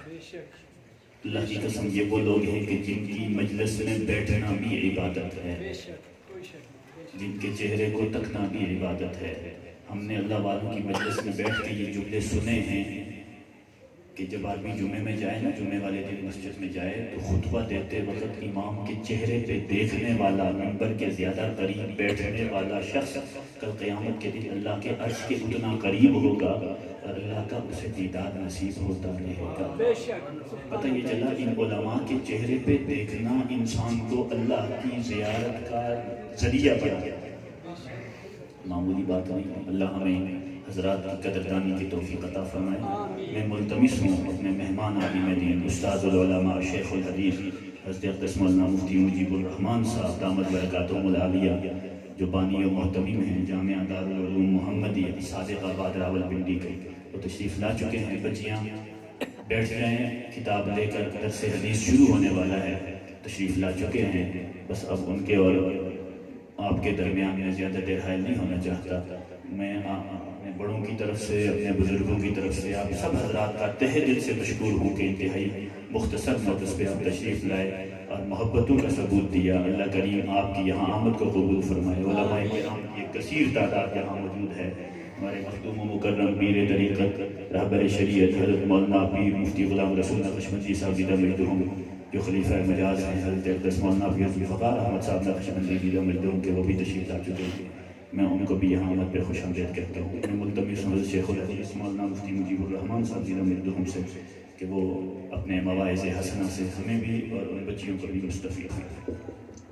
اللہ کی قسم یہ وہ لوگ ہیں کہ جن کی مجلس میں بیٹھنا بھی عبادت ہے، جن کے چہرے کو تکنا بھی عبادت ہے۔ ہم نے اللہ والوں کی مجلس میں بیٹھ کے یہ جملے سنے ہیں کہ جب آدمی جمعے میں جائے نا، جمعے والے دن مسجد میں جائے تو خطبہ دیتے وقت امام کے چہرے پہ دیکھنے والا، منبر کے زیادہ قریب بیٹھنے والا شخص کل قیامت کے دن اللہ کے عرش کے اتنا قریب ہوگا اور اللہ کا اسے دیدار نصیب ہوتا رہے گا۔ پتہ یہ چلا ان علماء کے چہرے پہ دیکھنا انسان کو اللہ کی زیارت کا ذریعہ بنا دیا۔ معمولی بات نہیں۔ اللہ ہمیں حضرات کی قدردانی کی توفیق عطا فرمائے۔ میں ملتمس ہوں اپنے مہمان عالم دین استاد العلماء شیخ الحدیث حضرت اقدس مولانا مفتی مجیب الرحمان صاحب دامت برکاتہم العالیہ، جو بانی و محتمم ہیں جامعہ دارالعلوم محمدیہ صادق آباد راولپنڈی کے، وہ تشریف لا چکے ہیں۔ بچیاں بیٹھ جائیں، کتاب لے کر درس حدیث شروع ہونے والا ہے، تشریف لا چکے ہیں۔ بس اب ان کے اور آپ کے درمیان میں زیادہ دیر حائل نہیں ہونا چاہتا۔ میں اپنے بڑوں کی طرف سے، اپنے بزرگوں کی طرف سے آپ سب حضرات کا تہ دل سے مشکور ہوں کہ انتہائی مختصر نوٹس پہ آپ تشریف لائے اور محبتوں کا ثبوت دیا۔ اللہ کریم آپ کی یہاں آمد کو قبول فرمائے۔ علماء کرام کی ایک کثیر تعداد یہاں موجود ہے۔ ہمارے مخدوم و مکرم پیر طریقت رہبر شریعت حضرت مولانا پیر مفتی غلام رسول نقشبندی صاحب دیدہ مجدہم، جو خلیفہ مجاز ہیں حضرت اقدس مولانا پیر ذوالفقار احمد صاحب نقشبندی دیدہ مجدہم کے، وہ بھی تشریف لا چکے ہیں۔ میں ان کو بھی یہاں آمد پہ خوش آمدید کہتا ہوں۔ میں ملتمس ہوں حضرت شیخ الحدیث مولانا مفتی مجیب الرحمان صاحب دیدہ مجدہم سے کہ وہ اپنے مواعظ حسنہ سے ہمیں بھی اور ان بچیوں کو بھی مستفید ہیں۔